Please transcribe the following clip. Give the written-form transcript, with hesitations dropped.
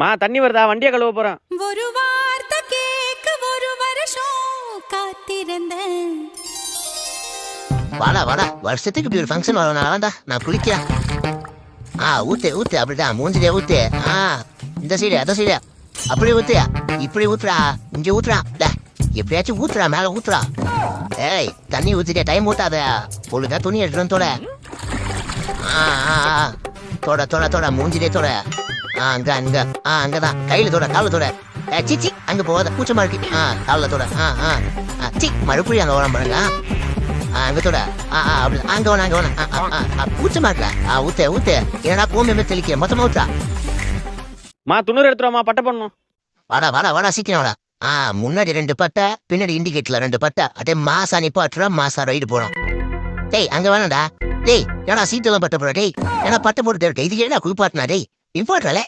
மா தண்ணி வருதா? வண்டியை கழுவ போறேன். ஒரு வார்த்தை கேட்க ஒரு வருஷம் காத்திருந்தேன். வாடா வாடா, வருஷத்துக்கு இப்படி ஒரு ஃபங்க்ஷன் வரணும்னா நான் குளிக்கிறேன். ஊத்து ஊத்து, அப்படிதான் மூஞ்சிலே ஊத்து. இந்த சைடு அந்த சைடு அப்படி ஊத்து, இப்படி ஊத்துறா, இங்க ஊத்துறா, எப்படியாச்சும் ஊத்துறா, மேல ஊத்துறா. ஏய் தண்ணி ஊத்திட்டே, டைம் ஊத்தாத, ஒழுங்கா துணி எடுத்துட்டு தொட. தொட தொட தொட, மூஞ்சிலே தொட. அங்க அங்க அங்கதான், கையில தொட, கால தொட. சிச்சி அங்க போகாத, கூச்சமா இருக்கு. காலில் தொட. சி மறுபடியும் அங்க ஓரம் பாருங்க. அங்க தொட. அப்படி அங்க வேணா, அங்க வேணா, கூச்சமா இருக்கல. ஊத்த ஊத்த, என்னடா கோமியமே தெளிக்க, மொத்தமா ஊத்துறா. மா துணூறு எடுத்துருவாமா, பட்டை பண்ணணும். வாடா வாடா வாடா, சீக்கிரம் வாடா. முன்னாடி 2 பட்டை, பின்னாடி இண்டிகேட்டர்ல 2 பட்டை, அப்படியே மாசா நிப்பாட்டுறா, மாசா ரைடு போறோம். டேய் அங்க வேணாடா. டேய் ஏன்னா சீட்டெல்லாம் பட்ட போற. டேய் ஏன்னா பட்டை போட்டு இருக்க, இது ஏன்னா குளிப்பாட்டினா? டேய் இம்பார்ட்டல.